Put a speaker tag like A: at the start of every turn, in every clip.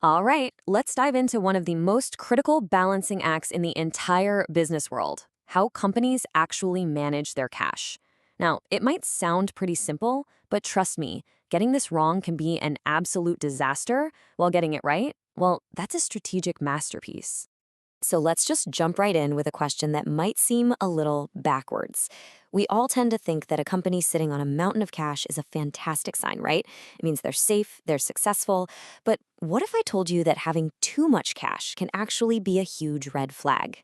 A: All right, let's dive into one of the most critical balancing acts in the entire business world: how companies actually manage their cash. Now, it might sound pretty simple, but trust me, getting this wrong can be an absolute disaster, while getting it right, well, that's a strategic masterpiece. So let's just jump right in with a question that might seem a little backwards. We all tend to think that a company sitting on a mountain of cash is a fantastic sign, right? It means they're safe, they're successful. But what if I told you that having too much cash can actually be a huge red flag?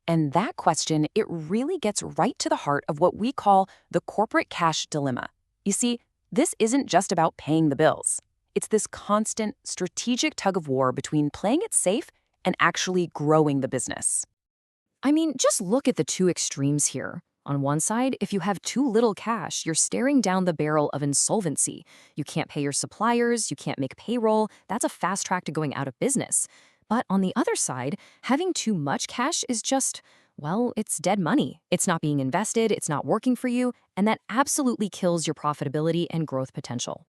B: And that question, it really gets right to the heart of what we call the corporate cash dilemma. You see, this isn't just about paying the bills. It's this constant strategic tug of war between playing it safe and actually growing the business.
A: I mean, just look at the two extremes here. On one side, if you have too little cash, you're staring down the barrel of insolvency. You can't pay your suppliers, you can't make payroll. That's a fast track to going out of business. But on the other side, having too much cash is just, well, it's dead money. It's not being invested, it's not working for you, and that absolutely kills your profitability and growth potential.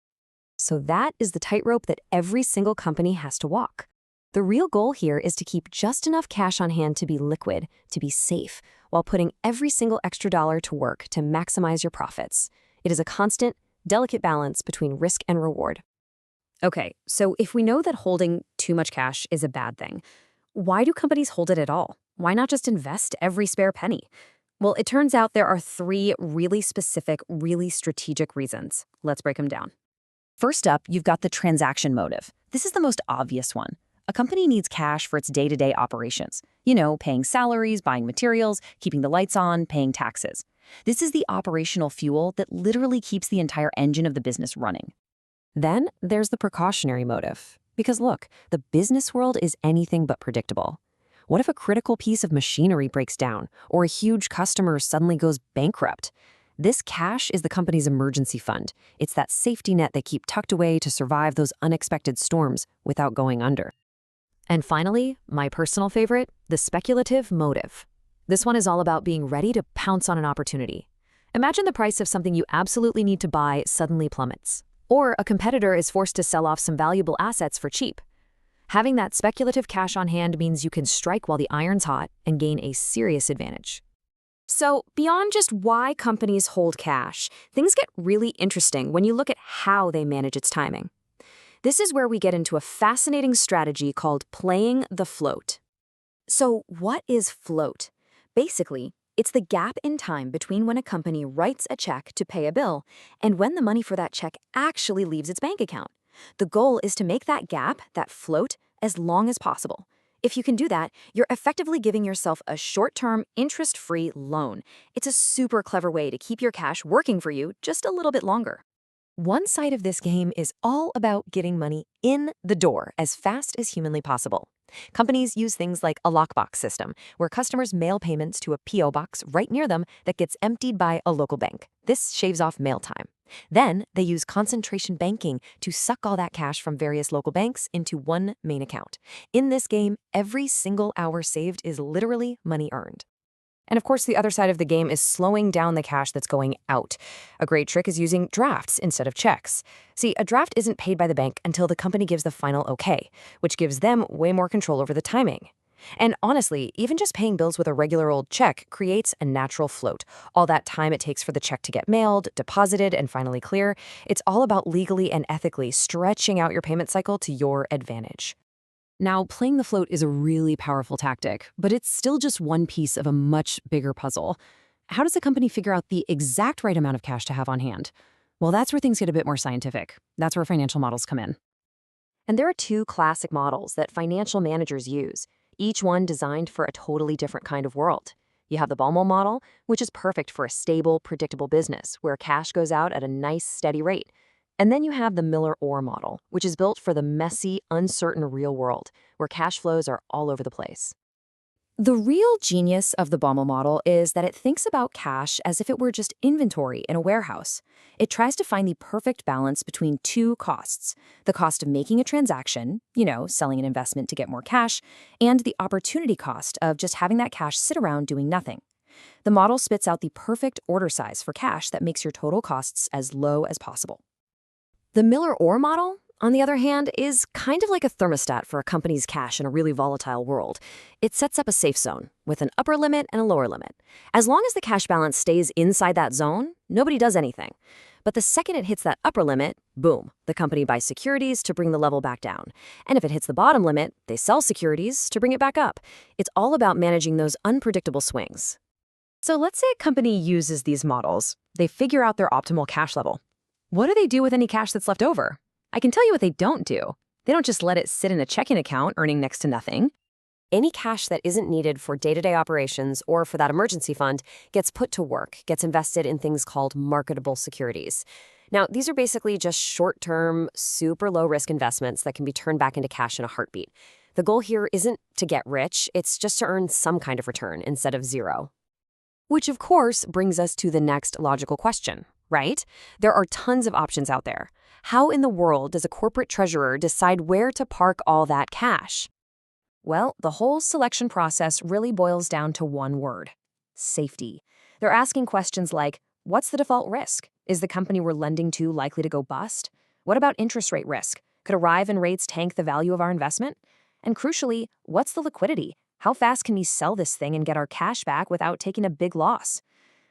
A: So that is the tightrope that every single company has to walk. The real goal here is to keep just enough cash on hand to be liquid, to be safe, while putting every single extra dollar to work to maximize your profits. It is a constant, delicate balance between risk and reward. Okay, so if we know that holding too much cash is a bad thing, why do companies hold it at all? Why not just invest every spare penny? Well, it turns out there are three really specific, really strategic reasons. Let's break them down. First up, you've got the transaction motive. This is the most obvious one. A company needs cash for its day-to-day operations. You know, paying salaries, buying materials, keeping the lights on, paying taxes. This is the operational fuel that literally keeps the entire engine of the business running. Then there's the precautionary motive. Because look, the business world is anything but predictable. What if a critical piece of machinery breaks down, or a huge customer suddenly goes bankrupt? This cash is the company's emergency fund. It's that safety net they keep tucked away to survive those unexpected storms without going under. And finally, my personal favorite, the speculative motive. This one is all about being ready to pounce on an opportunity. Imagine the price of something you absolutely need to buy suddenly plummets, or a competitor is forced to sell off some valuable assets for cheap. Having that speculative cash on hand means you can strike while the iron's hot and gain a serious advantage. So, beyond just why companies hold cash, things get really interesting when you look at how they manage its timing. This is where we get into a fascinating strategy called playing the float. So, what is float? Basically, it's the gap in time between when a company writes a check to pay a bill and when the money for that check actually leaves its bank account. The goal is to make that gap, that float, as long as possible. If you can do that, you're effectively giving yourself a short-term, interest-free loan. It's a super clever way to keep your cash working for you just a little bit longer. One side of this game is all about getting money in the door as fast as humanly possible. Companies use things like a lockbox system, where customers mail payments to a P.O. box right near them that gets emptied by a local bank. This shaves off mail time. Then they use concentration banking to suck all that cash from various local banks into one main account. In this game, every single hour saved is literally money earned. And of course, the other side of the game is slowing down the cash that's going out. A great trick is using drafts instead of checks. See, a draft isn't paid by the bank until the company gives the final okay, which gives them way more control over the timing. And honestly, even just paying bills with a regular old check creates a natural float. All that time it takes for the check to get mailed, deposited, and finally clear, it's all about legally and ethically stretching out your payment cycle to your advantage. Now, playing the float is a really powerful tactic, but it's still just one piece of a much bigger puzzle. How does a company figure out the exact right amount of cash to have on hand? Well, that's where things get a bit more scientific. That's where financial models come in. And there are two classic models that financial managers use, each one designed for a totally different kind of world. You have the Baumol model, which is perfect for a stable, predictable business where cash goes out at a nice, steady rate. And then you have the Miller-Orr model, which is built for the messy, uncertain real world, where cash flows are all over the place. The real genius of the Baumol model is that it thinks about cash as if it were just inventory in a warehouse. It tries to find the perfect balance between two costs: the cost of making a transaction, selling an investment to get more cash, and the opportunity cost of just having that cash sit around doing nothing. The model spits out the perfect order size for cash that makes your total costs as low as possible. The Miller-Orr model, on the other hand, is kind of like a thermostat for a company's cash in a really volatile world. It sets up a safe zone with an upper limit and a lower limit. As long as the cash balance stays inside that zone, nobody does anything. But the second it hits that upper limit, boom, the company buys securities to bring the level back down. And if it hits the bottom limit, they sell securities to bring it back up. It's all about managing those unpredictable swings. So let's say a company uses these models. They figure out their optimal cash level. What do they do with any cash that's left over? I can tell you what they don't do. They don't just let it sit in a checking account earning next to nothing. Any cash that isn't needed for day-to-day operations or for that emergency fund gets put to work, gets invested in things called marketable securities. Now, these are basically just short-term, super low-risk investments that can be turned back into cash in a heartbeat. The goal here isn't to get rich, it's just to earn some kind of return instead of zero. Which, of course, brings us to the next logical question, right? There are tons of options out there. How in the world does a corporate treasurer decide where to park all that cash? Well, the whole selection process really boils down to one word: safety. They're asking questions like, what's the default risk? Is the company we're lending to likely to go bust? What about interest rate risk? Could a rise in rates tank the value of our investment? And crucially, what's the liquidity? How fast can we sell this thing and get our cash back without taking a big loss?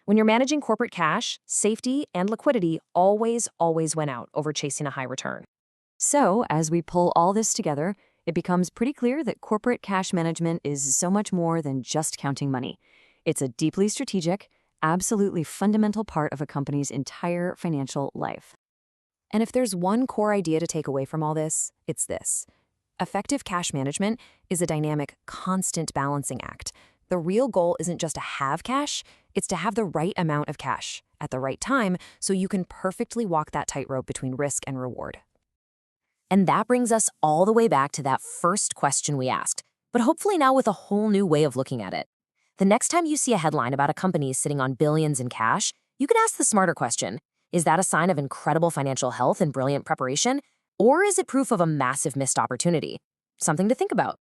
A: When you're managing corporate cash, safety and liquidity always win out over chasing a high return. So, as we pull all this together, it becomes pretty clear that corporate cash management is so much more than just counting money. It's a deeply strategic, absolutely fundamental part of a company's entire financial life. And if there's one core idea to take away from all this, it's this. Effective cash management is a dynamic, constant balancing act. The real goal isn't just to have cash, it's to have the right amount of cash at the right time so you can perfectly walk that tightrope between risk and reward. And that brings us all the way back to that first question we asked, but hopefully now with a whole new way of looking at it. The next time you see a headline about a company sitting on billions in cash, you can ask the smarter question: is that a sign of incredible financial health and brilliant preparation? Or is it proof of a massive missed opportunity? Something to think about.